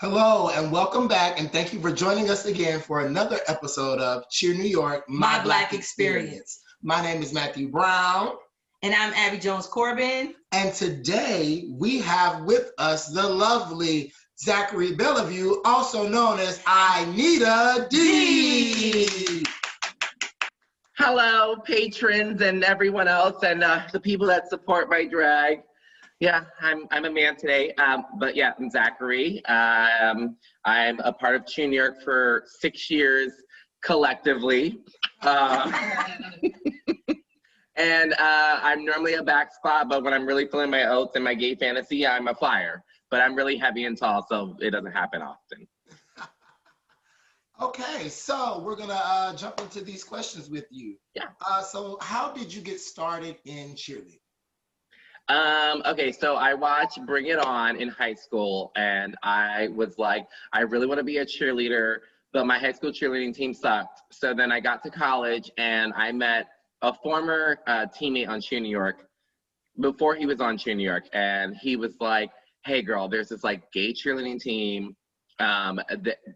Hello and welcome back, and thank you for joining us again for another episode of Cheer New York, My Black Experience. My name is Matthew Brown. And I'm Abby Jones-Corbin. And today we have with us the lovely Zaccary Belliveau, also known as Inita D. Hello, patrons and everyone else, and the people that support my drag. Yeah, I'm a man today, but yeah, I'm Zaccary. I'm a part of Cheer New York for 6 years collectively. And I'm normally a back spot, but when I'm really feeling my oats and my gay fantasy, I'm a flyer. But I'm really heavy and tall, so it doesn't happen often. Okay, so we're gonna jump into these questions with you. Yeah. So how did you get started in cheerleading? Okay, so I watched Bring It On in high school, and I was like, I really want to be a cheerleader, but my high school cheerleading team sucked. So then I got to college, and I met a former teammate on Cheer New York before he was on Cheer New York, and he was like, hey girl, there's this like gay cheerleading team.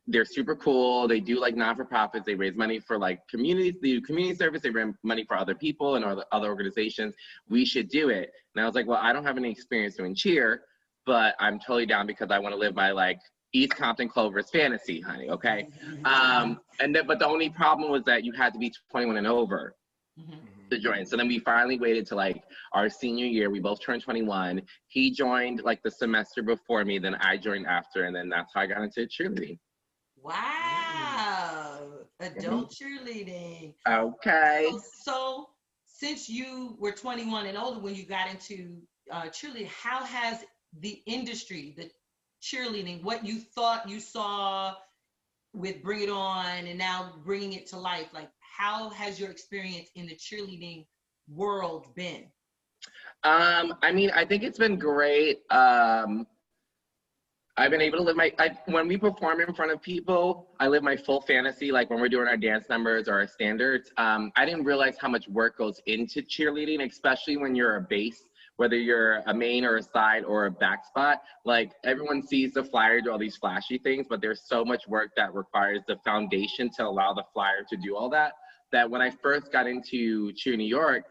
They're super cool. They do like non-for-profits. They raise money for like communities. They do community service. They raise money for other people and other organizations. We should do it. And I was like, well, I don't have any experience doing cheer, but I'm totally down because I want to live my like East Compton Clover's fantasy, honey. Okay. But the only problem was that you had to be 21 and over to join. So then we finally waited to like our senior year. We both turned 21. He joined like the semester before me, then I joined after, and then that's how I got into cheerleading. Wow. Adult cheerleading. Okay. So since you were 21 and older when you got into cheerleading, how has the industry, the cheerleading, what you thought you saw with Bring It On and now bringing it to life, like how has your experience in the cheerleading world been? I mean, I think it's been great. I've been able to live when we perform in front of people, I live my full fantasy, like when we're doing our dance numbers or our standards. I didn't realize how much work goes into cheerleading, especially when you're a base, whether you're a main or a side or a back spot. Like everyone sees the flyer do all these flashy things, but there's so much work that requires the foundation to allow the flyer to do all that, that when I first got into Cheer New York,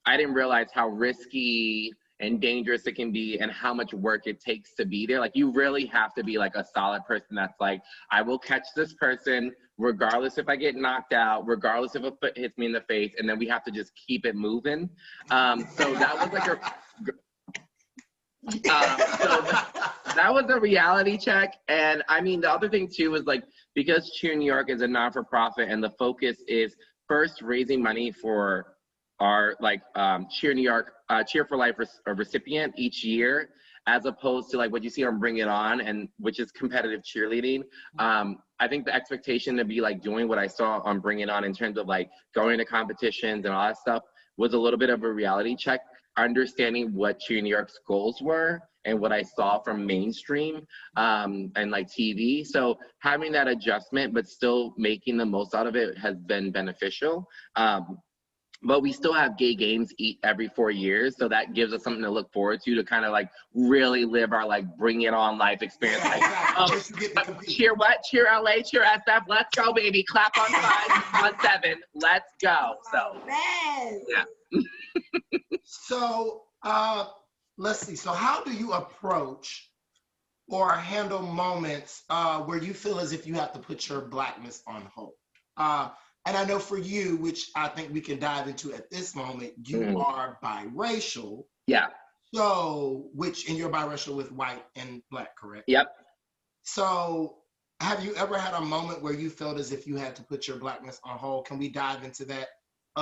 I didn't realize how risky and dangerous it can be and how much work it takes to be there. Like you really have to be like a solid person that's like, I will catch this person regardless if I get knocked out, regardless if a foot hits me in the face, and then we have to just keep it moving. So that was like that was a reality check. And I mean, the other thing too is like, because Cheer New York is a non-for-profit and the focus is first raising money for our like Cheer New York, Cheer for Life recipient each year, as opposed to like what you see on Bring It On, and which is competitive cheerleading. I think the expectation to be like doing what I saw on Bring It On in terms of like going to competitions and all that stuff was a little bit of a reality check, understanding what Cheer New York's goals were and what I saw from mainstream and like TV. So having that adjustment, but still making the most out of it has been beneficial. But we still have gay games every 4 years. So that gives us something to look forward to kind of like really live our like Bring It On life experience. Like, cheer what? Cheer LA, cheer SF. Let's go, baby. Clap on 5, on 7. Let's go. So, yeah. So let's see. So how do you approach or handle moments where you feel as if you have to put your blackness on hold? And I know for you, which I think we can dive into at this moment, you are biracial. Yeah. So, and you're biracial with white and black, correct? Yep. So have you ever had a moment where you felt as if you had to put your blackness on hold? Can we dive into that?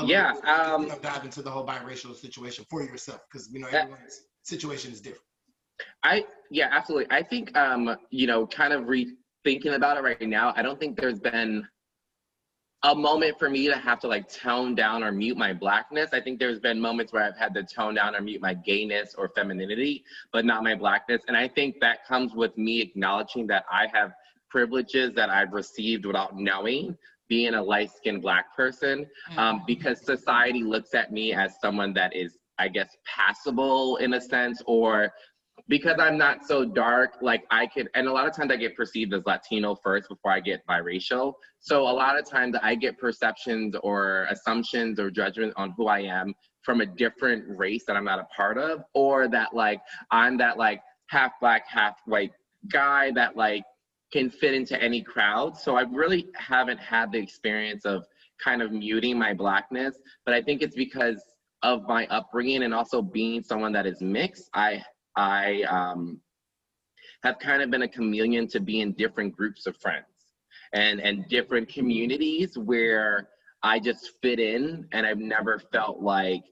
Yeah. Dive into the whole biracial situation for yourself, because everyone's situation is different. Yeah, absolutely. I think kind of rethinking about it right now, I don't think there's been a moment for me to have to like tone down or mute my blackness. I think there's been moments where I've had to tone down or mute my gayness or femininity, but not my blackness. And I think that comes with me acknowledging that I have privileges that I've received without knowing, being a light-skinned Black person, because society looks at me as someone that is, I guess, passable in a sense, or because I'm not so dark, like I could, and a lot of times I get perceived as Latino first before I get biracial. So a lot of times I get perceptions or assumptions or judgment on who I am from a different race that I'm not a part of, or that like I'm that like half black, half white guy that like can fit into any crowd. So I really haven't had the experience of kind of muting my blackness, but I think it's because of my upbringing and also being someone that is mixed. I have kind of been a chameleon to be in different groups of friends and different communities where I just fit in, and I've never felt like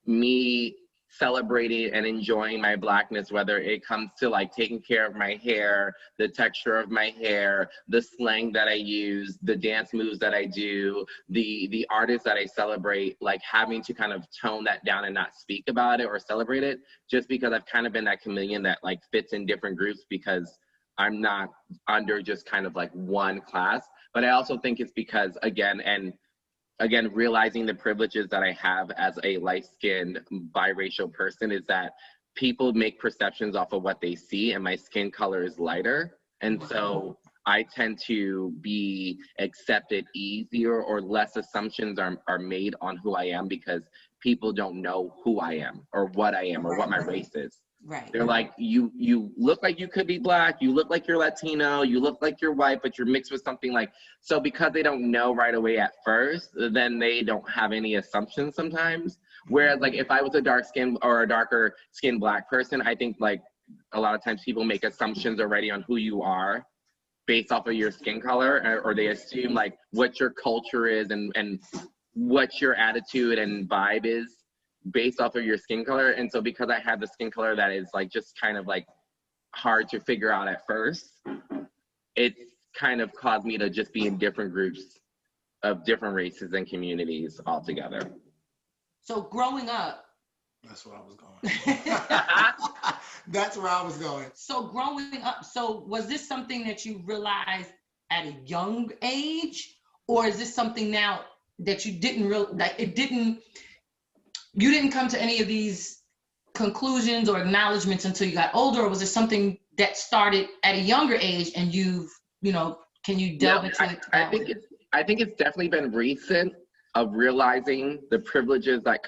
me celebrating and enjoying my blackness, whether it comes to like taking care of my hair, the texture of my hair, the slang that I use, the dance moves that I do, the artists that I celebrate, like having to kind of tone that down and not speak about it or celebrate it, just because I've kind of been that chameleon that like fits in different groups because I'm not under just kind of like one class. But I also think it's because, again, realizing the privileges that I have as a light-skinned biracial person is that people make perceptions off of what they see, and my skin color is lighter. And so I tend to be accepted easier, or less assumptions are made on who I am because people don't know who I am or what I am or what my race is. Right. They're like, you look like you could be black, you look like you're Latino, you look like you're white, but you're mixed with something like, so because they don't know right away at first, then they don't have any assumptions sometimes. Whereas like if I was a dark skin or a darker skinned black person, I think like a lot of times people make assumptions already on who you are based off of your skin color, or they assume like what your culture is and what your attitude and vibe is based off of your skin color. And so because I have the skin color that is like just kind of like hard to figure out at first, it's kind of caused me to just be in different groups of different races and communities altogether. So growing up, that's where I was going. That's where I was going. So growing up, so was this something that you realized at a young age, or is this something now that you didn't you didn't come to any of these conclusions or acknowledgments until you got older, or was it something that started at a younger age and can you delve into it? I think it's definitely been recent of realizing the privileges that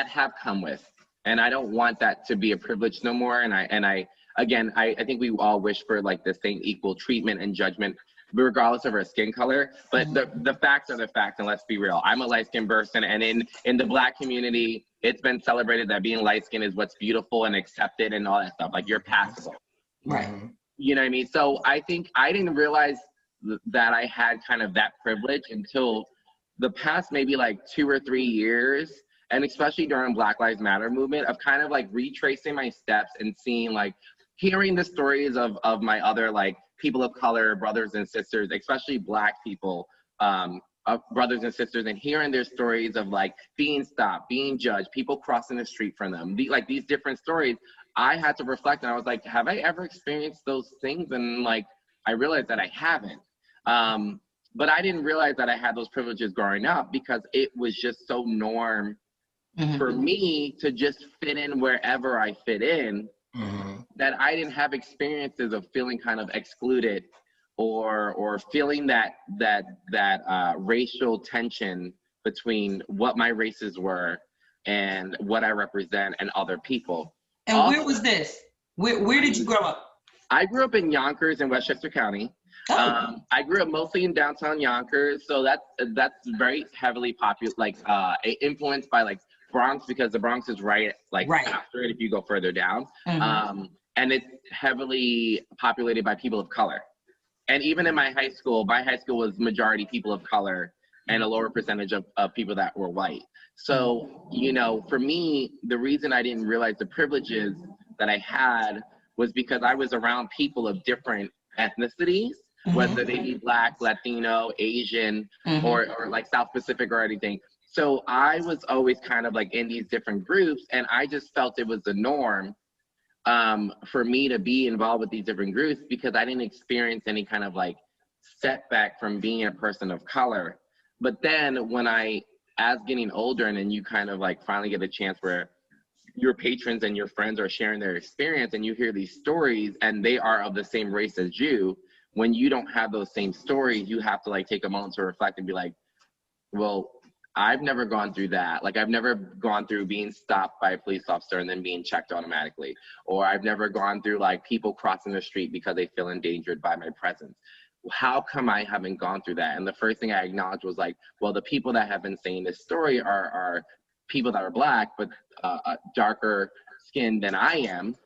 have come with. And I don't want that to be a privilege no more. And I think we all wish for like the same equal treatment and judgment regardless of our skin color, but the facts are the facts, and let's be real. I'm a light-skinned person, and in the Black community, it's been celebrated that being light-skinned is what's beautiful and accepted and all that stuff. Like, you're passable. Right. You know what I mean? So I think I didn't realize that I had kind of that privilege until the past maybe like 2 or 3 years, and especially during Black Lives Matter movement, of kind of like retracing my steps and seeing like, hearing the stories of my other like people of color, brothers and sisters, especially Black people, brothers and sisters, and hearing their stories of like being stopped, being judged, people crossing the street from them, these different stories. I had to reflect, and I was like, have I ever experienced those things? And like, I realized that I haven't. But I didn't realize that I had those privileges growing up because it was just so norm for me to just fit in wherever I fit in. That I didn't have experiences of feeling kind of excluded or feeling that racial tension between what my races were and what I represent and other people. And also, where was this? Where did you grow up? I grew up in Yonkers in Westchester County. Oh. I grew up mostly in downtown Yonkers, so that's very heavily influenced by like Bronx, because the Bronx is right after it if you go further down. And it's heavily populated by people of color. And even in my high school was majority people of color and a lower percentage of people that were white. So, for me, the reason I didn't realize the privileges that I had was because I was around people of different ethnicities, whether they be Black, Latino, Asian, or like South Pacific or anything. So I was always kind of like in these different groups, and I just felt it was the norm for me to be involved with these different groups because I didn't experience any kind of like setback from being a person of color. But then when as getting older, and then you kind of like finally get a chance where your patrons and your friends are sharing their experience and you hear these stories and they are of the same race as you, when you don't have those same stories, you have to like take a moment to reflect and be like, well, I've never gone through that. Like, I've never gone through being stopped by a police officer and then being checked automatically. Or I've never gone through like people crossing the street because they feel endangered by my presence. How come I haven't gone through that? And the first thing I acknowledged was like, well, the people that have been saying this story are people that are Black, but darker skinned than I am.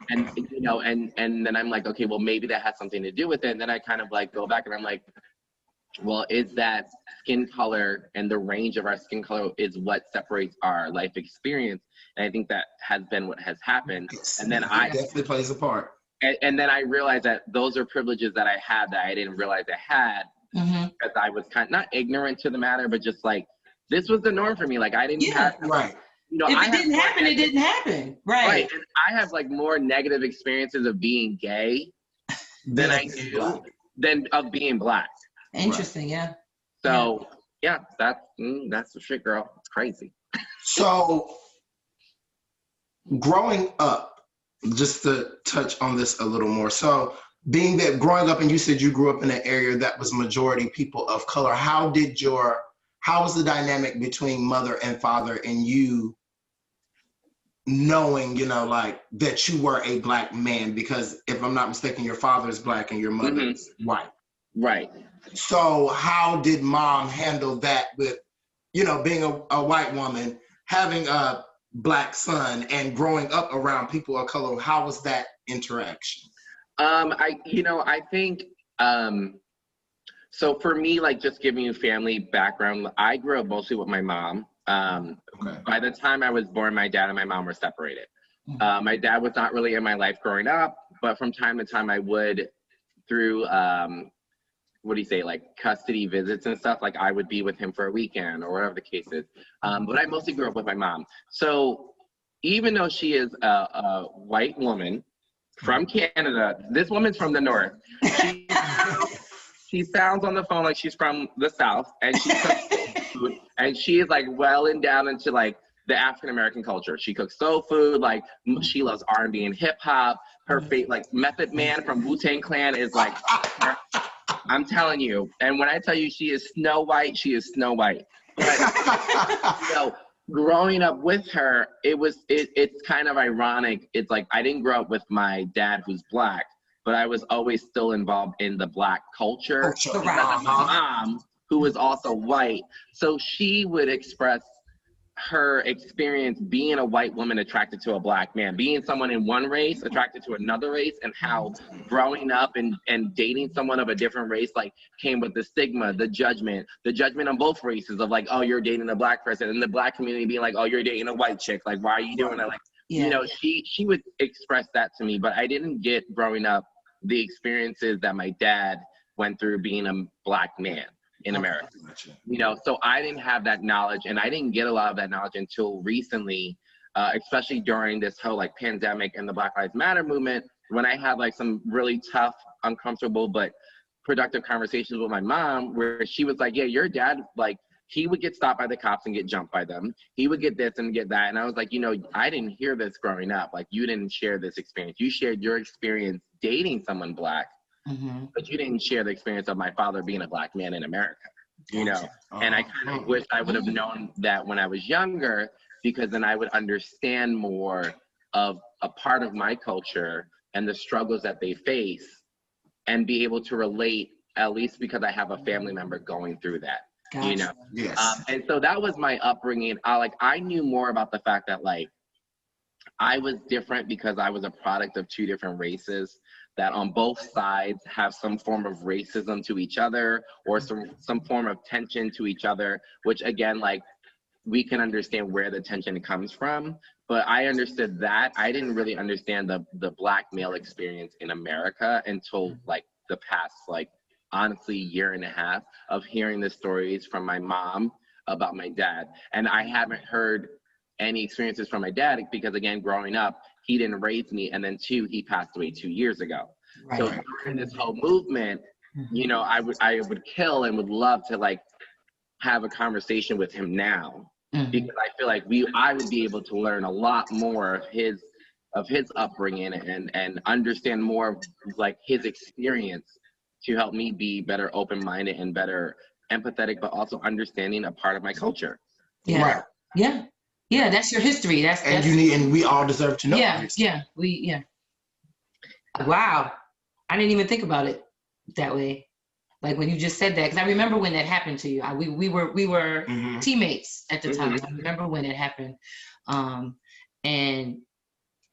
And, you know, and then I'm like, okay, well, maybe that has something to do with it. And then I kind of like go back and I'm like, well, is that skin color and the range of our skin color is what separates our life experience? And I think that has been what has happened. And then it definitely plays a part. And then I realized that those are privileges that I had that I didn't realize I had, because I was kind of not ignorant to the matter, but just like, this was the norm for me. Like, I didn't have, right. You know, if it didn't happen, it didn't happen. Right. And I have like more negative experiences of being gay than I do than of being Black. Interesting, yeah. So yeah, that's the shit, girl. It's crazy. So growing up, just to touch on this a little more. So being that growing up, and you said you grew up in an area that was majority people of color, how was the dynamic between mother and father and you knowing, you know, like that you were a Black man? Because if I'm not mistaken, your father is Black and your mother is white. Right. So how did mom handle that with, you know, being a white woman, having a Black son and growing up around people of color? How was that interaction? I think, so for me, like just giving you family background, I grew up mostly with my mom. By the time I was born, my dad and my mom were separated. My dad was not really in my life growing up, but from time to time I would, through, like custody visits and stuff, like I would be with him for a weekend or whatever the case is. But I mostly grew up with my mom. So even though she is a white woman from Canada, this woman's from the North. She sounds on the phone like she's from the South, and she cooks food, and she is like well and down into like the African American culture. She cooks soul food, like she loves R&B and hip hop. Her favorite, like Method Man from Wu-Tang Clan is like, I'm telling you. And when I tell you she is Snow White, she is Snow White. But, so growing up with her, it's kind of ironic. It's like I didn't grow up with my dad who's Black, but I was always still involved in the Black culture. My mom, who was also white, so she would express her experience being a white woman attracted to a Black man, being someone in one race attracted to another race, and how growing up and dating someone of a different race like came with the stigma, the judgment on both races of like, oh, you're dating a Black person, and the Black community being like, oh, you're dating a white chick, like why are you doing that? Like, you know, she would express that to me, but I didn't get growing up the experiences that my dad went through being a Black man in America. You know, so I didn't have that knowledge, and I didn't get a lot of that knowledge until recently, especially during this whole like pandemic and the Black Lives Matter movement, when I had like some really tough, uncomfortable, but productive conversations with my mom, where she was like, yeah, your dad, like, he would get stopped by the cops and get jumped by them. He would get this and get that. And I was like, you know, I didn't hear this growing up. Like, you didn't share this experience. You shared your experience dating someone Black, but you didn't share the experience of my father being a Black man in America, you know? And I kind of wish I would have known that when I was younger, because then I would understand more of a part of my culture and the struggles that they face and be able to relate, at least because I have a family member going through that. Gotcha. You know? Yes. And so that was my upbringing. I knew more about the fact that like I was different because I was a product of two different races that on both sides have some form of racism to each other or some form of tension to each other, which again, like we can understand where the tension comes from. But I understood that. I didn't really understand the Black male experience in America until like the past, like, honestly, year and a half of hearing the stories from my mom about my dad. And I haven't heard any experiences from my dad because, again, growing up, he didn't raise me. And then two, he passed away 2 years ago. Right. So during this whole movement, you know, I would kill and would love to like have a conversation with him now because I feel like I would be able to learn a lot more of his upbringing and understand more of like his experience to help me be better open-minded and better empathetic, but also understanding a part of my culture. Yeah. Right. Yeah. Yeah. That's your history. That's and we all deserve to know. Yeah. Yeah. Wow. I didn't even think about it that way. Like when you just said that, because I remember when that happened to you. We were teammates at the time. I remember when it happened. And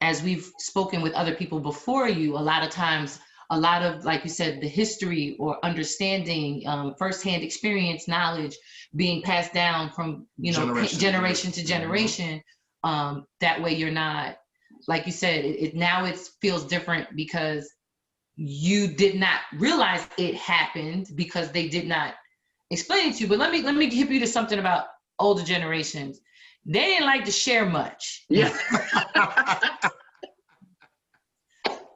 as we've spoken with other people before you, a lot of, like you said, the history or understanding, firsthand experience, knowledge being passed down from, generation to generation. That way you're not, like you said, now it feels different because you did not realize it happened because they did not explain it to you. But let me hip you to something about older generations. They didn't like to share much. Yeah.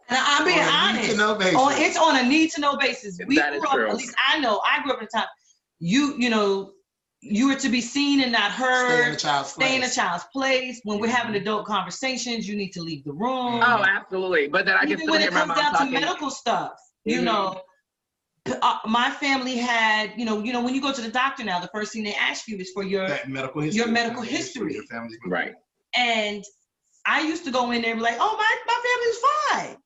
And I'm being honest. It's on a need to know basis. We that is true. At least I grew up in a time. You were to be seen and not heard. Stay in a child's place. When we're having adult conversations, you need to leave the room. Oh, absolutely. But then I can still hear my mom talking. Even when it comes down to medical stuff, my family had, when you go to the doctor now, the first thing they ask you is for your medical history. Your family's right. And I used to go in there and be like, oh, my family's fine.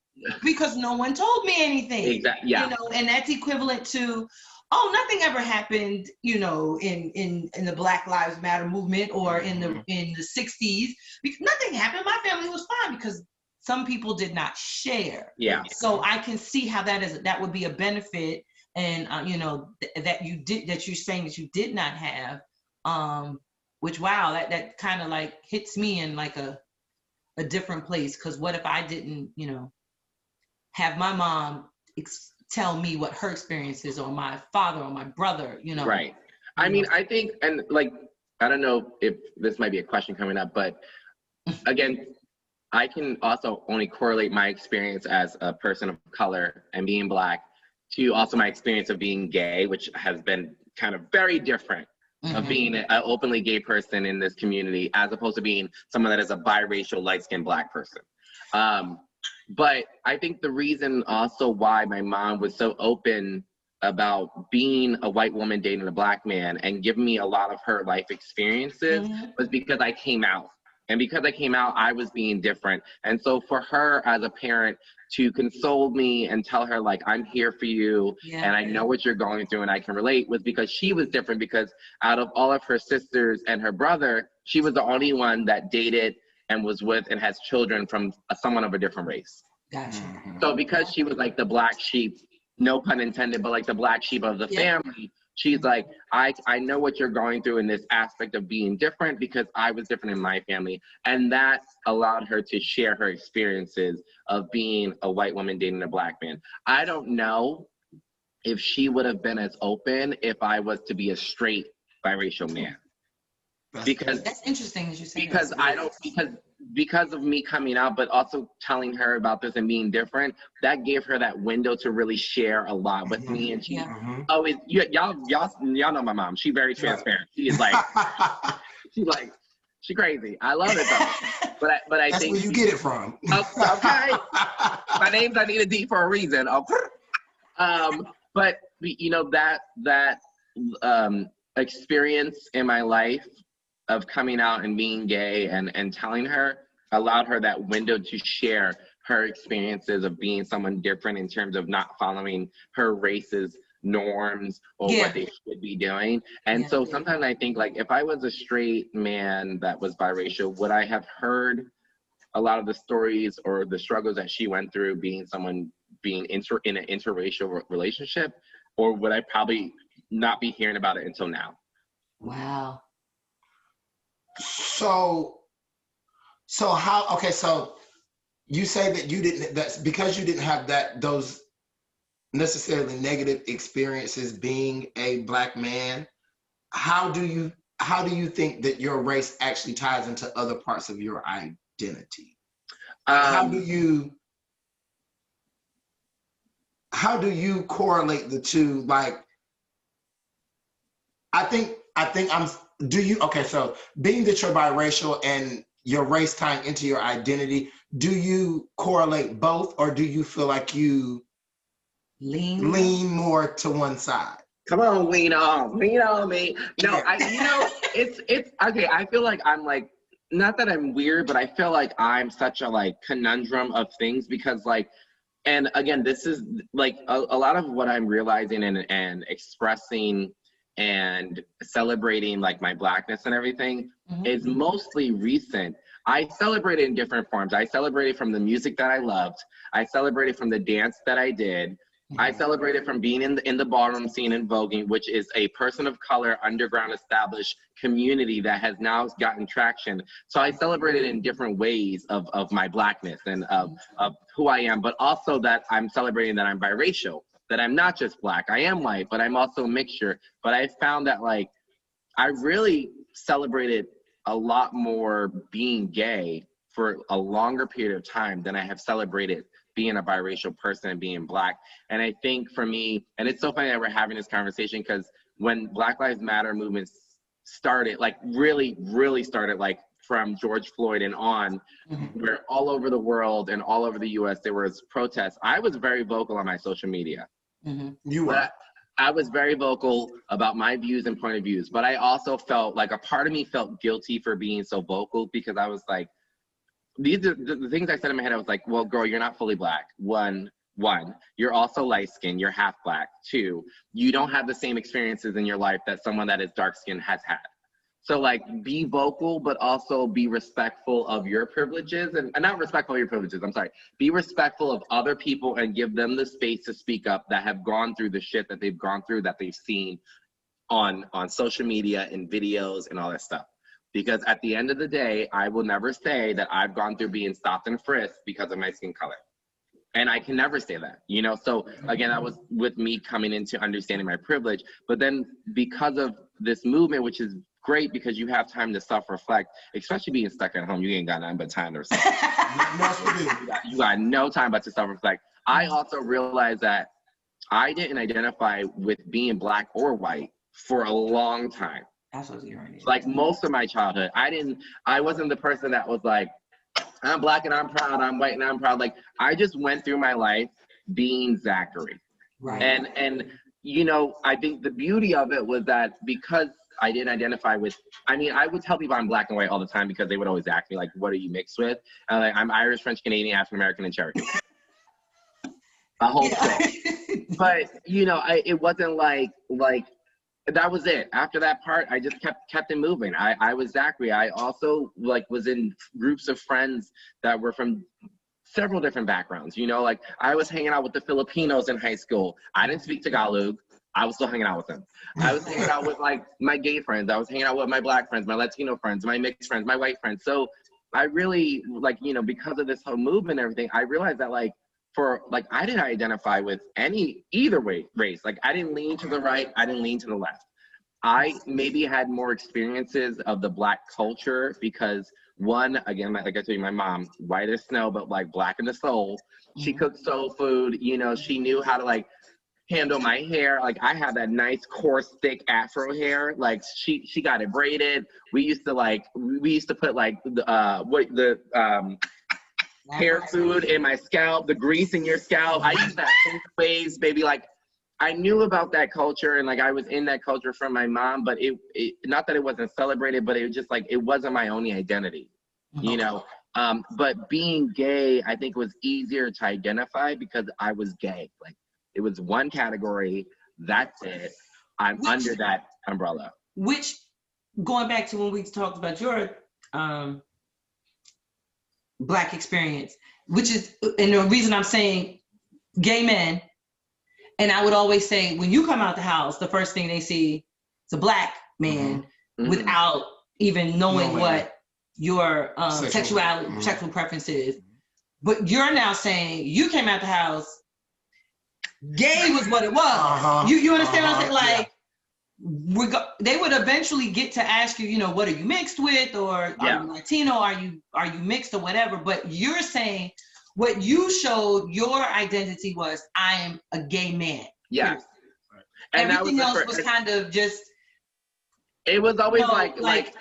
Because no one told me anything. Exactly. Yeah. And that's equivalent to, oh, nothing ever happened, in the Black Lives Matter movement or in the 60s. Because nothing happened. My family was fine because some people did not share. Yeah. So I can see how that would be a benefit, and that you're saying that you did not have, which wow, that kind of like hits me in like a different place. Because what if I didn't, have my mom tell me what her experience is, or my father or my brother, Right. I mean, I think, and like, I don't know if this might be a question coming up, but again, I can also only correlate my experience as a person of color and being Black to also my experience of being gay, which has been kind of very different of being an openly gay person in this community, as opposed to being someone that is a biracial, light-skinned Black person. But I think the reason also why my mom was so open about being a white woman dating a Black man and giving me a lot of her life experiences was because I came out. And because I came out, I was being different. And so for her as a parent to console me and tell her, like, I'm here for you, and I know what you're going through and I can relate, was because she was different, because out of all of her sisters and her brother, she was the only one that dated and was with and has children from someone of a different race. Gotcha. So because she was like the black sheep, no pun intended, but like the black sheep of the family, she's like, I know what you're going through in this aspect of being different because I was different in my family. And that allowed her to share her experiences of being a white woman dating a Black man. I don't know if she would have been as open if I was to be a straight biracial man. Because that's interesting as you say. Because of me coming out, but also telling her about this and being different, that gave her that window to really share a lot with me. And she always, y'all know my mom. She's very transparent. She is like, she crazy. I love it though. But I that's think where you get it from. Okay. My name's Inita D for a reason. But that experience in my life of coming out and being gay and telling her allowed her that window to share her experiences of being someone different in terms of not following her race's norms or what they should be doing. And so sometimes I think, like, if I was a straight man that was biracial, would I have heard a lot of the stories or the struggles that she went through being someone being in an interracial relationship, or would I probably not be hearing about it until now? Wow. So you say that that's because you didn't have those necessarily negative experiences being a Black man. How do you think that your race actually ties into other parts of your identity? How do you correlate the two? Like, I think do you, okay, so being that you're biracial and your race tying into your identity, do you correlate both, or do you feel like you lean more to one side? Come on, lean on me. No, it's okay. I feel like I'm like, not that I'm weird, but I feel like I'm such a like conundrum of things because like, and again, this is like a lot of what I'm realizing and expressing and celebrating like my blackness and everything is mostly recent. I celebrate it in different forms. I celebrated from the music that I loved. I celebrated from the dance that I did. I celebrated from being in the ballroom scene and voguing, which is a person of color, underground established community that has now gotten traction. So I celebrated in different ways of my blackness and of who I am, but also that I'm celebrating that I'm biracial, that I'm not just black. I am white, but I'm also a mixture. But I found that like, I really celebrated a lot more being gay for a longer period of time than I have celebrated being a biracial person and being black. And I think for me, and it's so funny that we're having this conversation because when Black Lives Matter movements started, like really, really started like from George Floyd and on, where all over the world and all over the US, there was protests. I was very vocal on my social media. You were. I was very vocal about my views and point of views, but I also felt like a part of me felt guilty for being so vocal because I was like, these are the things I said in my head. I was like, well, girl, you're not fully black. One, you're also light skinned, you're half black. Two, you don't have the same experiences in your life that someone that is dark skinned has had. So like be vocal, but also be respectful of your privileges and not respectful of your privileges, I'm sorry. Be respectful of other people and give them the space to speak up that have gone through the shit that they've gone through, that they've seen on social media and videos and all that stuff. Because at the end of the day, I will never say that I've gone through being stopped and frisked because of my skin color. And I can never say that, you know? So again, that was with me coming into understanding my privilege. But then because of this movement, which is great because you have time to self-reflect, especially being stuck at home, you ain't got nothing but time to reflect. You got no time but to self-reflect. I also realized that I didn't identify with being black or white for a long time. That's what you're right. Like most of my childhood, I wasn't the person that was like, I'm black and I'm proud, I'm white and I'm proud. Like I just went through my life being Zaccary. Right. And you know, I think the beauty of it was that because I didn't identify with, I mean, I would tell people I'm black and white all the time because they would always ask me like, what are you mixed with? And like, I'm Irish, French, Canadian, African American, and Cherokee. A whole thing. But you know, it wasn't like that was it. After that part, I just kept it moving. I was Zaccary. I also like was in groups of friends that were from several different backgrounds. You know, like I was hanging out with the Filipinos in high school. I didn't speak Tagalog. I was still hanging out with them. I was hanging out with like my gay friends. I was hanging out with my black friends, my Latino friends, my mixed friends, my white friends. So I really like, you know, because of this whole movement and everything, I realized that like, I didn't identify with either race. Like I didn't lean to the right, I didn't lean to the left. I maybe had more experiences of the black culture because one, again, like I told you, my mom, white as snow, but like black in the soul. She cooked soul food, you know, she knew how to like handle my hair. Like I had that nice coarse, thick Afro hair. Like she got it braided. We used to put like hair food in my scalp, the grease in your scalp. I used that waves, baby. Like I knew about that culture and like I was in that culture from my mom, but it not that it wasn't celebrated, but it was just like it wasn't my only identity, you know. But being gay, I think was easier to identify because I was gay. Like it was one category, that's it. I'm under that umbrella. Which, going back to when we talked about your Black experience, which is, and the reason I'm saying gay men, and I would always say, when you come out the house, the first thing they see is a Black man without even knowing what your sexual preference is. But you're now saying you came out the house, gay was what it was. You understand what I'm saying? Like, they would eventually get to ask you, you know, what are you mixed with, or are you Latino, are you mixed or whatever. But you're saying what you showed your identity was, I am a gay man. Yeah. And everything else was kind of just It was always No, like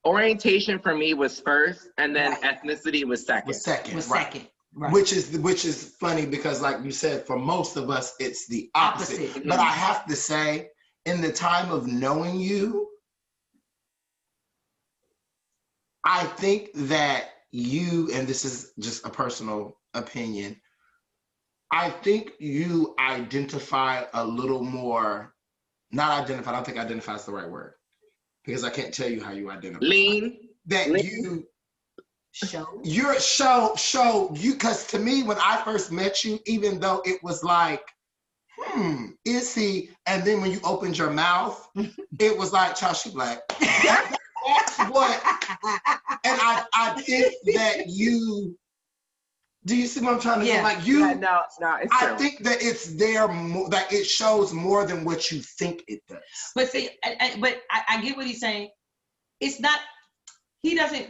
orientation for me was first, and then Right. ethnicity was second. Was second. was right. second. Right. Which is funny because, like you said, for most of us, it's the opposite. Opposite. But I have to say, in the time of knowing you, I think that you, and this is just a personal opinion, I think you identify a little more, not identify, I don't think identify is the right word, because I can't tell you how you identify. Lean. That Lean. You're you, because to me, when I first met you, even though it was like, is he? And then when you opened your mouth, it was like, child, she black. That's what, and I think that you, do you see what I'm trying to say? Like you, no, it's true. I think that it's there more, that it shows more than what you think it does. But see, I get what he's saying. It's not,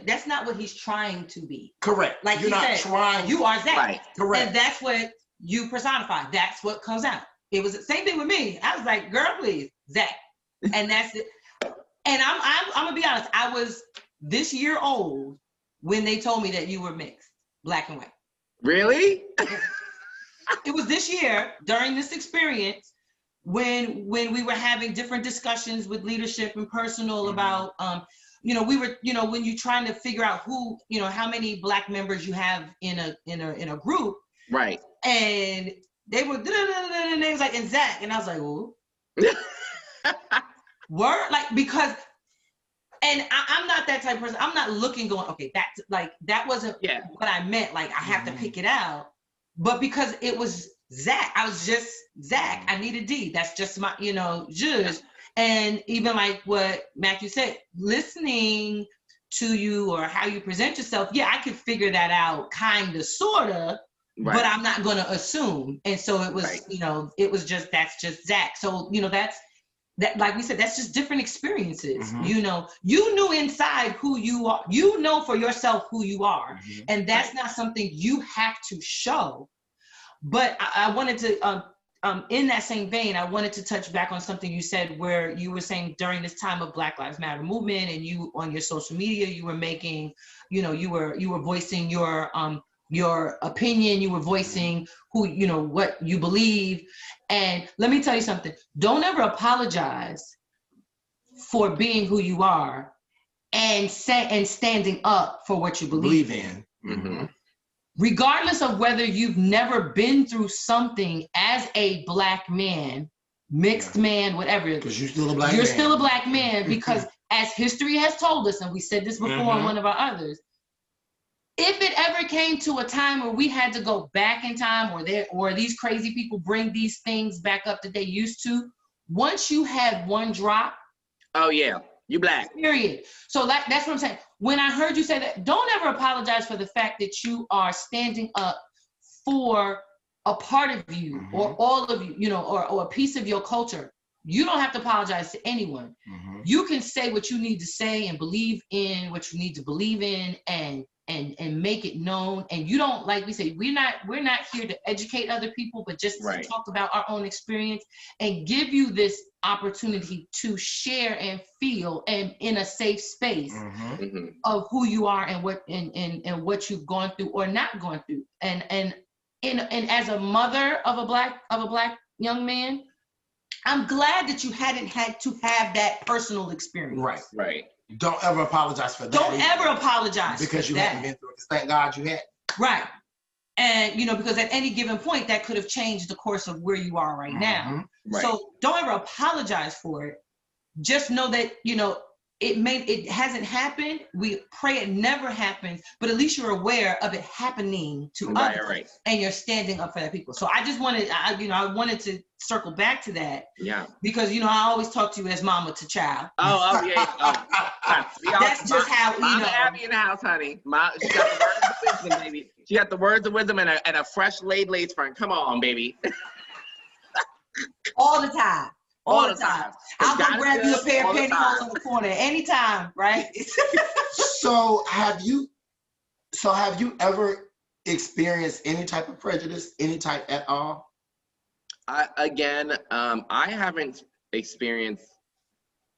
that's not what he's trying to be. Correct. Like you're not said, trying. You are Zach. Right. Correct. And that's what you personify. That's what comes out. It was the same thing with me. I was like, girl, please, Zach. And that's it. And I'm gonna be honest, I was this year old when they told me that you were mixed, black and white. Really? It was this year during this experience when we were having different discussions with leadership and personal about we were, when you're trying to figure out who, how many black members you have in a group. Right. And they were and they was like, and Zach, and I was like, ooh. Word, like, because, and I'm not that type of person. I'm not looking going, okay, that's like, that wasn't what I meant. Like, I have to pick it out. But because it was Zach, I was just Zach. I needed D. That's just my, zhuzh. And even like what Matthew said, listening to you or how you present yourself, I could figure that out kind of, sort of, but I'm not going to assume. And so it was, it was just, that's just Zach. So, that, like we said, that's just different experiences. You knew inside who you are, for yourself who you are. And that's not something you have to show. But I wanted to, in that same vein, I wanted to touch back on something you said where you were saying during this time of Black Lives Matter movement, and you on your social media, you were making, you were voicing your opinion, you were voicing who, what you believe. And let me tell you something, don't ever apologize for being who you are and standing up for what you believe in. Regardless of whether you've never been through something as a black man, mixed man, whatever. Because you're still a black man. You're still a black man because as history has told us, and we said this before on one of our others, if it ever came to a time where we had to go back in time, or these crazy people bring these things back up that they used to, once you had one drop, oh yeah, you black. Period. So that's what I'm saying. When I heard you say that, don't ever apologize for the fact that you are standing up for a part of you or all of you, or a piece of your culture. You don't have to apologize to anyone. You can say what you need to say and believe in what you need to believe in, and make it known. And you don't, like we say, we're not here to educate other people, but just to talk about our own experience and give you this opportunity to share and feel and in a safe space of who you are and what and what you've gone through or not gone through. And as a mother of a black young man, I'm glad that you hadn't had to have that personal experience. Right. Don't ever apologize for that. Don't ever apologize because you haven't been through it. Thank God you had. Right. And because at any given point that could have changed the course of where you are right now. So don't ever apologize for it. Just know that it hasn't happened. We pray it never happens, but at least you're aware of it happening to others, and you're standing up for that people. So I just wanted, I wanted to circle back to that. Yeah. Because I always talk to you as mama to child. Oh yeah. That's just how Mama Abby in the house, honey. She got the words of wisdom, baby. She got the words of wisdom and a fresh laid lace front. Come on, baby. All the time. All the time. I'll go grab you a pair of pantyhose on the corner anytime, right? So have you ever experienced any type of prejudice, any type at all? I haven't experienced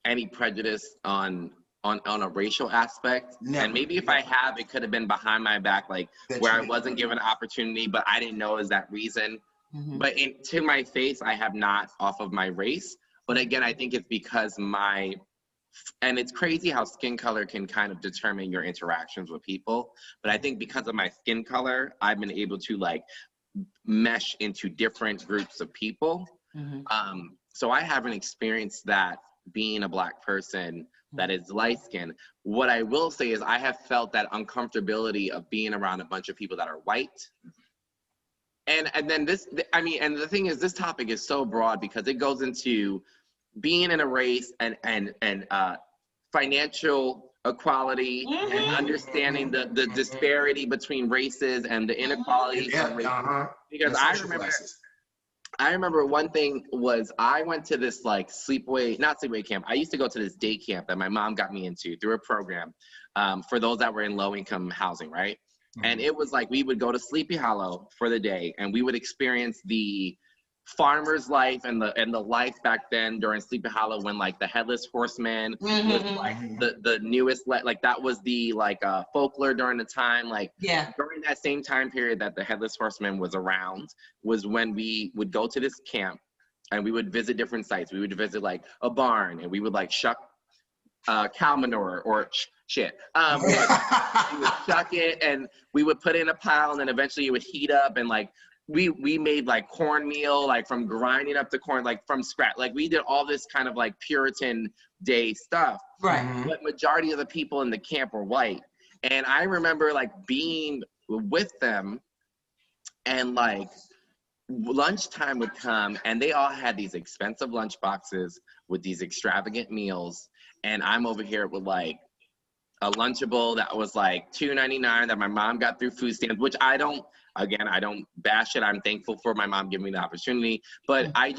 any prejudice on a racial aspect. Never. And maybe if I have, it could have been behind my back, like That where you I didn't wasn't know. given an opportunity, but I didn't know is that reason. Mhm. But to my face, I have not off of my race. But again, I think it's because and it's crazy how skin color can kind of determine your interactions with people. But I think because of my skin color, I've been able to like mesh into different groups of people. Mhm. So I haven't experienced that being a Black person that is light skinned. What I will say is I have felt that uncomfortability of being around a bunch of people that are white. And then and the thing is, this topic is so broad because it goes into being in a race and financial equality and understanding the disparity between races and the inequality of races. Because I remember one thing was I went to this like not sleepaway camp. I used to go to this day camp that my mom got me into through a program for those that were in low income housing, right? And it was like we would go to Sleepy Hollow for the day and we would experience the farmer's life and the life back then during Sleepy Hollow when like the Headless Horseman was like the newest, like that was the like folklore during the time, like during that same time period that the Headless Horseman was around was when we would go to this camp and we would visit different sites. We would visit like a barn and we would like shuck cow manure or shit. We would shuck it and we would put it in a pile and then eventually it would heat up and like we made like cornmeal, like from grinding up the corn, like from scratch. Like we did all this kind of like Puritan day stuff. Right. But majority of the people in the camp were white. And I remember like being with them and like lunchtime would come and they all had these expensive lunch boxes with these extravagant meals. And I'm over here with like a Lunchable that was like $2.99 that my mom got through food stamps, which I don't bash it. I'm thankful for my mom giving me the opportunity, but I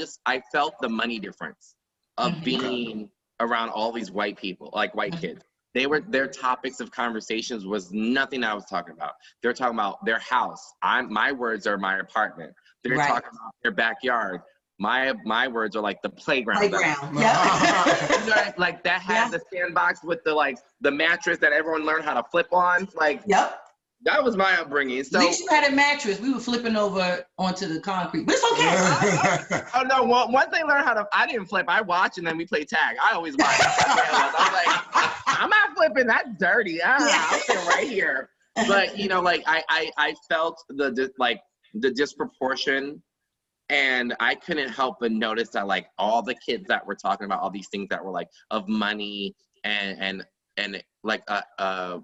felt the money difference of being around all these white people, like white kids. Their topics of conversations was nothing I was talking about. They're talking about their house. My words are my apartment. They're talking about their backyard. My words are like the playground. Yeah. Like that had the sandbox with the mattress that everyone learned how to flip on. Like that was my upbringing. So at least you had a mattress. We were flipping over onto the concrete, but it's okay. Oh no! Well, once they learned how to, I didn't flip. I watched and then we play tag. I always watch. I was like, I'm not flipping. That's dirty. I'll sit right here. But you know, like I felt the disproportion. And I couldn't help but notice that like all the kids that were talking about all these things that were like of money and like a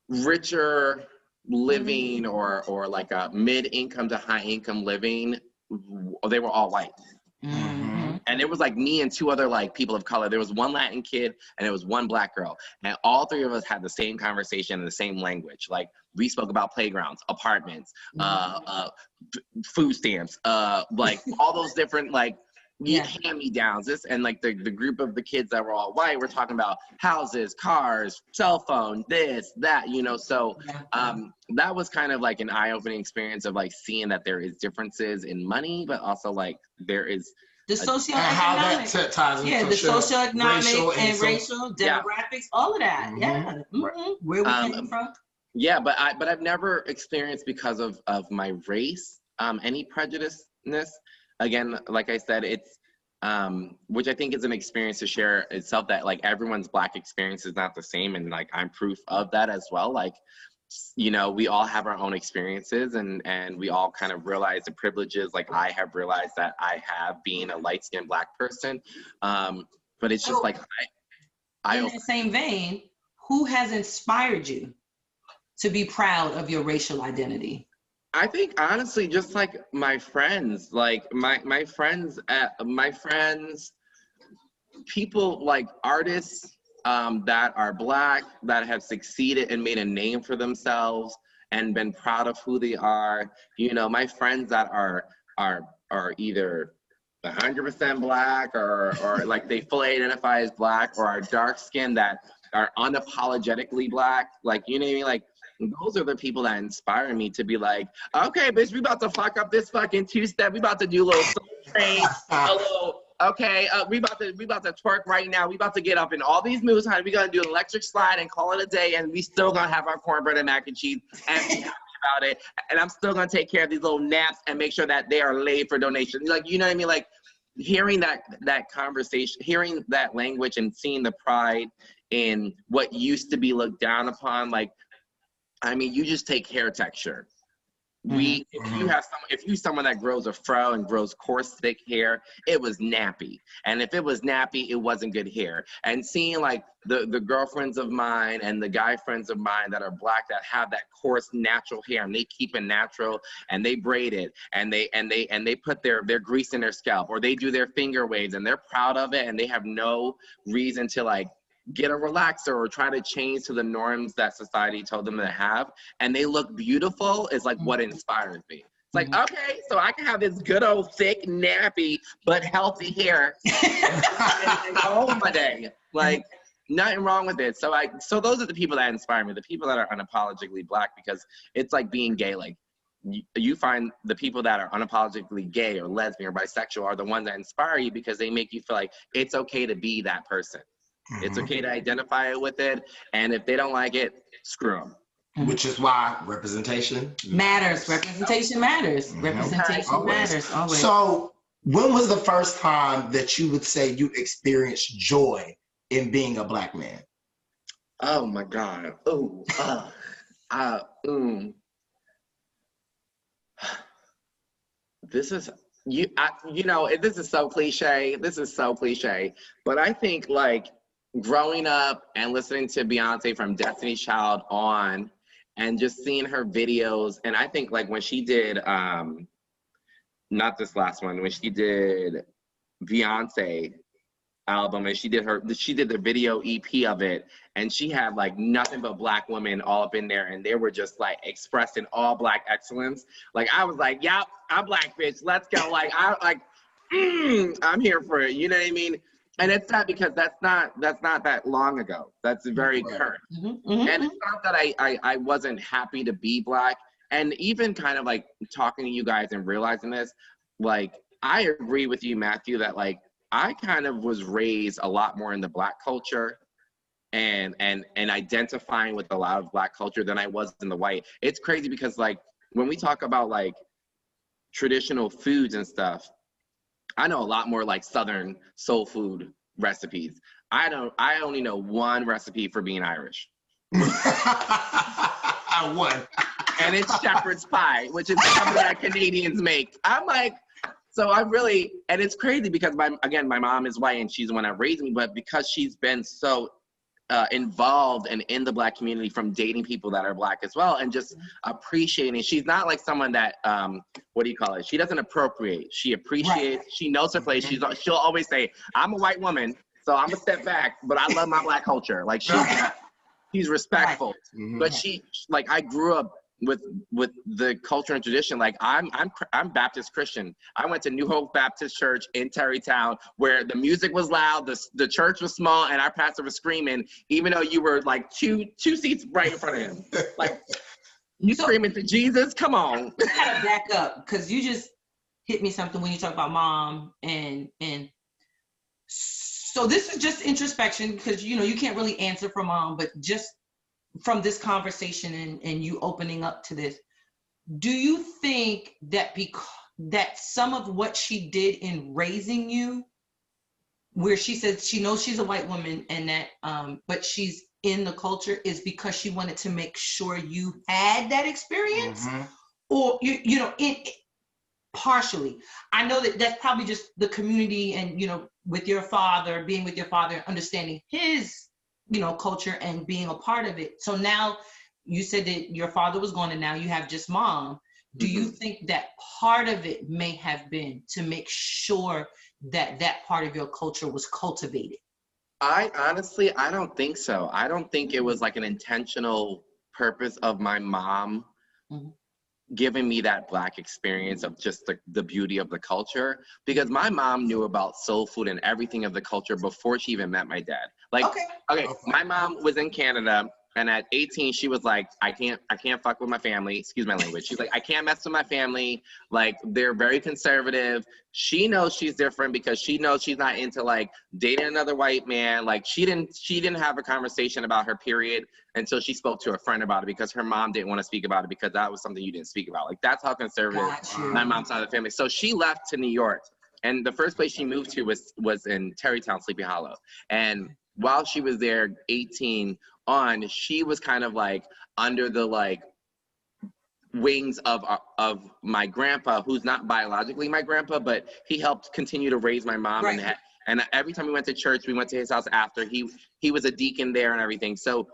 richer living or like a mid-income to high-income living, they were all white. And it was like me and two other like people of color. There was one Latin kid and there was one Black girl. And all three of us had the same conversation in the same language. Like we spoke about playgrounds, apartments, food stamps, like all those different like hand-me-downs. And like the group of the kids that were all white, we're talking about houses, cars, cell phone, this, that, you know. So that was kind of like an eye-opening experience of like seeing that there is differences in money, but also like there is the socioeconomic, how that ties into the socioeconomic and so, racial demographics, all of that. Where we came from. Yeah, but I've never experienced because of my race any prejudiceness. Again, like I said, it's which I think is an experience to share itself, that like everyone's Black experience is not the same, and like I'm proof of that as well. Like, you know, we all have our own experiences and we all kind of realize the privileges like I have realized that I have being a light-skinned Black person. But it's just like in the same vein, who has inspired you to be proud of your racial identity? I think honestly, just like my friends, like my friends, people like artists that are Black, that have succeeded and made a name for themselves and been proud of who they are. You know, my friends that are either 100% Black or like they fully identify as Black, or are dark skinned that are unapologetically Black. Like, you know what I mean? Like, those are the people that inspire me to be like, okay, bitch, we about to fuck up this fucking two-step. We about to do a little soul train, okay, we about to twerk right now. We about to get up in all these moves, honey. We gonna do an electric slide and call it a day, and we still gonna have our cornbread and mac and cheese and be happy about it. And I'm still gonna take care of these little naps and make sure that they are laid for donation. Like, you know what I mean? Like, hearing that conversation, hearing that language, and seeing the pride in what used to be looked down upon. Like, I mean, you just take hair texture. If you someone that grows a fro and grows coarse, thick hair, it was nappy. And if it was nappy, it wasn't good hair. And seeing like the girlfriends of mine and the guy friends of mine that are Black that have that coarse, natural hair, and they keep it natural, and they braid it, and they put their grease in their scalp, or they do their finger waves, and they're proud of it, and they have no reason to like get a relaxer or try to change to the norms that society told them to have, and they look beautiful, is like what inspires me. It's like, okay, so I can have this good old thick, nappy, but healthy hair and go home a day. Like, nothing wrong with it. So those are the people that inspire me, the people that are unapologetically Black, because it's like being gay. Like, you find the people that are unapologetically gay or lesbian or bisexual are the ones that inspire you, because they make you feel like it's okay to be that person. It's okay to identify with it, and if they don't like it, screw them. Which is why representation matters. Representation matters. Representation matters always. So, when was the first time that you would say you experienced joy in being a Black man? Oh my God. Oh. This is this is so cliche. This is so cliche, but I think like growing up and listening to Beyonce from Destiny's Child on, and just seeing her videos, and I think like when she did, not this last one, when she did Beyonce album, and she did the video EP of it, and she had like nothing but Black women all up in there, and they were just like expressing all Black excellence. Like, I was like, yep, I'm Black, bitch, let's go. Like, I'm here for it, you know what I mean? And it's sad because that's not that long ago. That's very current. And it's not that I wasn't happy to be Black. And even kind of like talking to you guys and realizing this, like, I agree with you, Matthew, that like I kind of was raised a lot more in the Black culture and identifying with a lot of Black culture than I was in the white. It's crazy because like when we talk about like traditional foods and stuff, I know a lot more like Southern soul food recipes. I only know one recipe for being Irish. One. And it's shepherd's pie, which is something that Canadians make. I'm like, so I really, and it's crazy because my mom is white and she's the one that raised me, but because she's been so involved and in the Black community from dating people that are Black as well, and just appreciating. She's not like someone that, what do you call it? She doesn't appropriate. She appreciates. Right. She knows her place. She'll always say, "I'm a white woman, so I'm gonna step back, but I love my Black culture." Like she's respectful, right. But I grew up with the culture and tradition. Like I'm Baptist Christian. I went to New Hope Baptist Church in Terrytown, where the music was loud, the church was small, and our pastor was screaming, even though you were like two seats right in front of him. Like, you screaming to Jesus? Come on. I gotta back up, because you just hit me something when you talk about mom, and so this is just introspection, because you can't really answer for mom, but just from this conversation and you opening up to this, do you think that that some of what she did in raising you, where she said she knows she's a white woman and that but she's in the culture, is because she wanted to make sure you had that experience? Or partially? I know that that's probably just the community and with your father, being with your father, understanding his culture and being a part of it. So now you said that your father was gone and now you have just mom. Do you think that part of it may have been to make sure that that part of your culture was cultivated? I don't think so. I don't think it was like an intentional purpose of my mom giving me that Black experience of just the beauty of the culture, because my mom knew about soul food and everything of the culture before she even met my dad. Like, okay, my mom was in Canada And at 18, she was like, I can't fuck with my family. Excuse my language. She's like, I can't mess with my family. Like, they're very conservative. She knows she's different because she knows she's not into like dating another white man. Like, she didn't have a conversation about her period until she spoke to a friend about it, because her mom didn't want to speak about it because that was something you didn't speak about. Like, that's how conservative my mom's side of the family. So she left to New York, and the first place she moved to was in Tarrytown, Sleepy Hollow. And while she was there, 18 on, she was kind of like under the like wings of my grandpa, who's not biologically my grandpa, but he helped continue to raise my mom. Right. And every time we went to church, we went to his house after. He was a deacon there and everything. So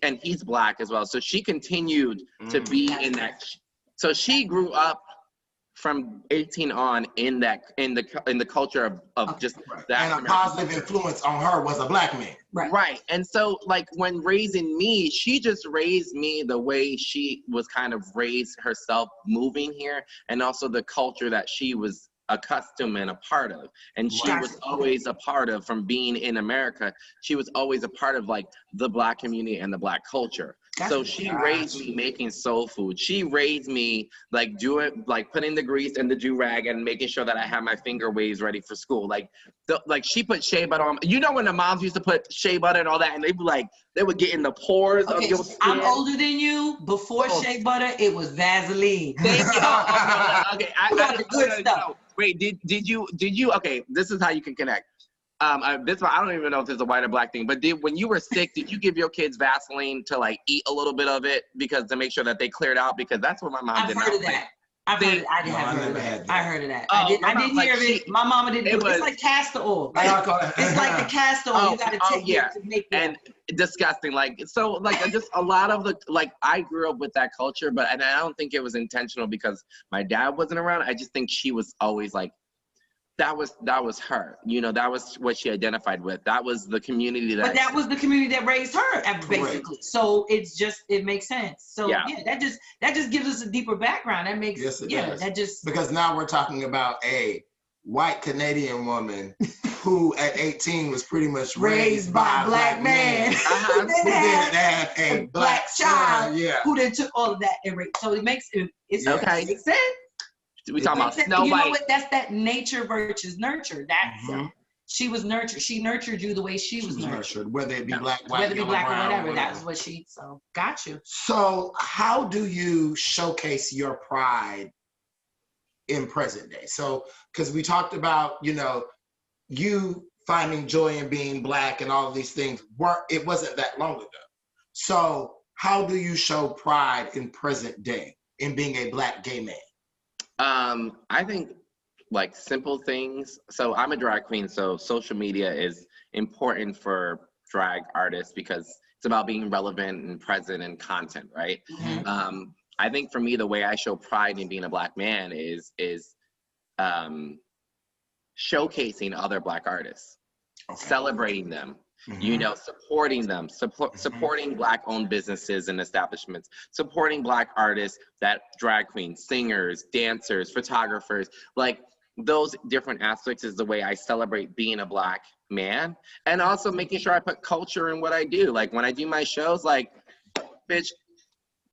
and he's black as well. So she continued to be in that. So she grew up from 18 on in the culture of just that. And a positive influence on her was a black man. Right. And so like when raising me, she just raised me the way she was kind of raised herself moving here, and also the culture that she was accustomed and a part of. And she was always a part of, from being in America, she was always a part of like the black community and the black culture. So she raised me making soul food. She raised me like putting the grease in the do-rag and making sure that I had my finger waves ready for school. Like she put shea butter on. You know when the moms used to put shea butter and all that, and they would get in the pores of your skin. I'm older than you. Before shea butter, it was Vaseline. Thank you. Okay, I got the good stuff. Wait, did you? Okay, this is how you can connect. This one, I don't even know if this is a white or black thing, but when you were sick, did you give your kids Vaseline to like eat a little bit of it to make sure that they cleared out? Because that's what my mom did. I've heard of that. I heard of that. I didn't hear of it. My mama didn't do it. It's like castor oil. It's like the castor oil. You got to take it to make it. And disgusting. Just a lot of I grew up with that culture, and I don't think it was intentional because my dad wasn't around. I just think she was always like, that was her. You know, that was what she identified with. That was the community But that was the community that raised her, basically. Right. So it makes sense. So yeah, that just gives us a deeper background. That makes does. Because now we're talking about a white Canadian woman who at 18 was pretty much raised by a black man. Who then had a black child. Who then took all of that and raised. So it makes sense. We talking about Snow White. You know what? That's that nature versus nurture. That's she was nurtured. She nurtured you the way she was nurtured. Whether it be black, white, whether it be black or whatever. That was what she. So got you. So how do you showcase your pride in present day? So because we talked about you finding joy in being black and all of these things. It wasn't that long ago. So how do you show pride in present day in being a black gay man? I think like simple things. So I'm a drag queen, so social media is important for drag artists because it's about being relevant and present and content, right? Mm-hmm. I think for me, the way I show pride in being a black man is showcasing other black artists, celebrating them. Mm-hmm. Supporting them, supporting Black-owned businesses and establishments, supporting Black artists, that drag queens, singers, dancers, photographers, like those different aspects is the way I celebrate being a Black man, and also making sure I put culture in what I do. Like when I do my shows, like, bitch,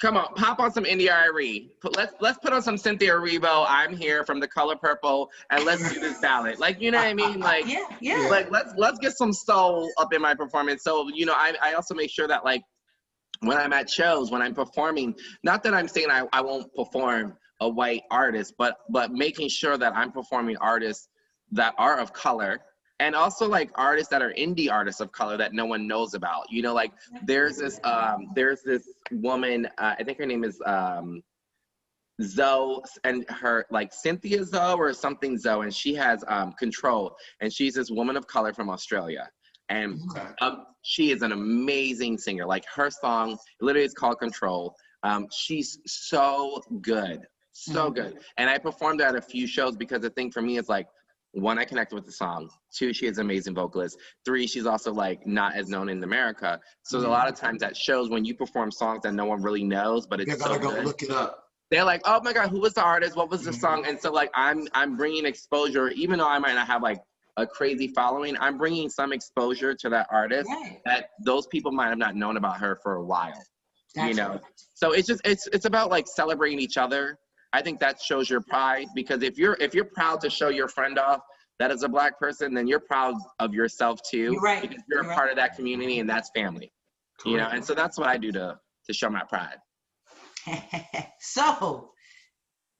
come on, pop on some India Arie. Let's put on some Cynthia Erivo. I'm here from The Color Purple, and let's do this ballad. Like, you know what I mean? Like, yeah. Like let's get some soul up in my performance. So, I also make sure that like when I'm at shows, when I'm performing, not that I'm saying I won't perform a white artist, but making sure that I'm performing artists that are of color. And also like artists that are indie artists of color that no one knows about. Like there's this woman, I think her name is Zoe, and her like Cynthia Zoe or something Zoe, and she has Control, and she's this woman of color from Australia. And she is an amazing singer. Like her song literally is called Control. She's so good, so good. And I performed at a few shows because the thing for me is like, 1, I connected with the song. 2, she is an amazing vocalist. 3, she's also like not as known in America. So a lot of times at shows when you perform songs that no one really knows, but it's so good. They're gonna go look it up. They're like, oh my God, who was the artist? What was the song? And so like I'm bringing exposure, even though I might not have like a crazy following, I'm bringing some exposure to that artist that those people might have not known about her for a while. You know, so it's about like celebrating each other. I think that shows your pride, because if you're proud to show your friend off that is a Black person, then you're proud of yourself too. You're right. Because you're a part of that community, and that's family. Correct. You know, and so that's what I do to show my pride. So,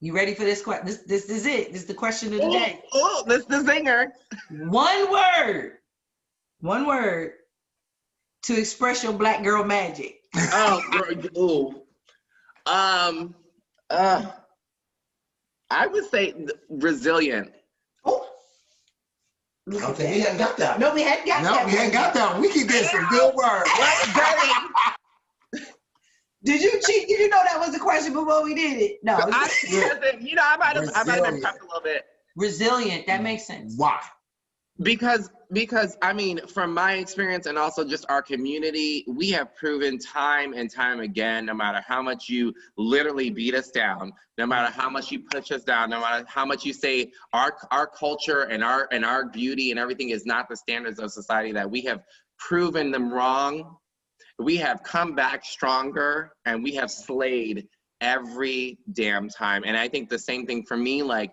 you ready for this question? This is it. This is the question of the day. Oh, this is the zinger. One word to express your Black girl magic. I would say resilient. Oh, okay, we hadn't got that. No, we hadn't got that. No, we hadn't got that. We keep getting some good words. Did you cheat? Did you know that was the question before we did it? No. I might have been prepped a little bit. Resilient. That makes sense. Why? Because I mean, from my experience and also just our community, we have proven time and time again, no matter how much you literally beat us down, no matter how much you push us down, no matter how much you say our culture and our beauty and everything is not the standards of society, that we have proven them wrong. We have come back stronger, and we have slayed every damn time. And I think the same thing for me, like,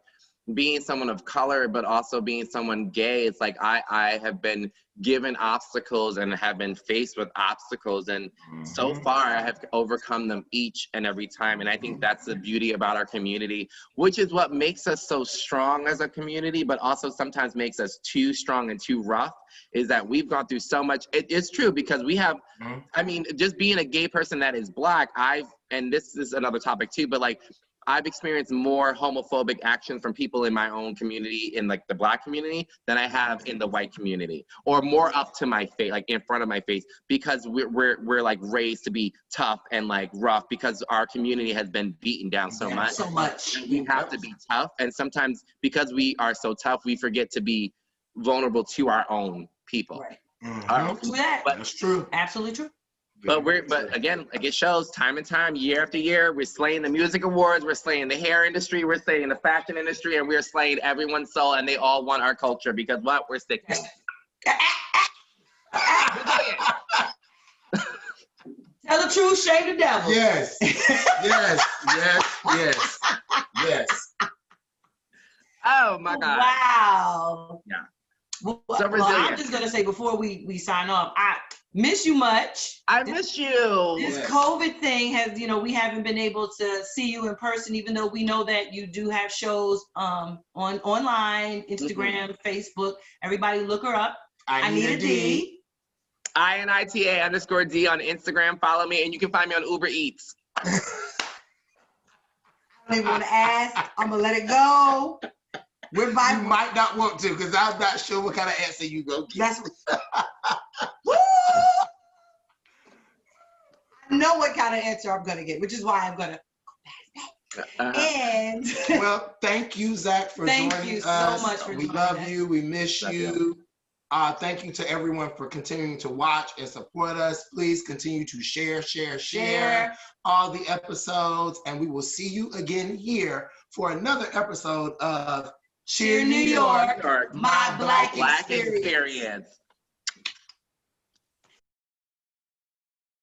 being someone of color, but also being someone gay, it's like I have been given obstacles and have been faced with obstacles, and so far I have overcome them each and every time. And I think that's the beauty about our community, which is what makes us so strong as a community, but also sometimes makes us too strong and too rough, is that we've gone through so much. It's true, because we have, I mean, just being a gay person that is Black, and this is another topic too, but like, I've experienced more homophobic action from people in my own community, in like the Black community, than I have in the white community, or more up to my face, like in front of my face, because we're like raised to be tough and like rough, because our community has been beaten down so much. And we have to be tough, and sometimes because we are so tough, we forget to be vulnerable to our own people. Right. That's true. Absolutely true. But again, like it shows time and time, year after year, we're slaying the music awards, we're slaying the hair industry, we're slaying the fashion industry, and we're slaying everyone's soul, and they all want our culture, because what? We're sticking. Tell the truth, shame the devil. Yes. Yes. Oh my God. Wow. Yeah. Well, I'm just gonna say before we sign off, I miss you much. I miss you. This COVID thing has, we haven't been able to see you in person, even though we know that you do have shows online, Instagram, Facebook. Everybody look her up. Inita D. INITA_D on Instagram. Follow me, and you can find me on Uber Eats. I don't even want to ask. I'm gonna let it go. You might not want to, because I'm not sure what kind of answer you go get. Woo! I know what kind of answer I'm gonna get, which is why I'm gonna go back. And well, thank you, Zach, for joining us. Thank you so much for joining us. We love you. We miss you. Thank you to everyone for continuing to watch and support us. Please continue to share all the episodes, and we will see you again here for another episode of Cheer New York, my Black experience.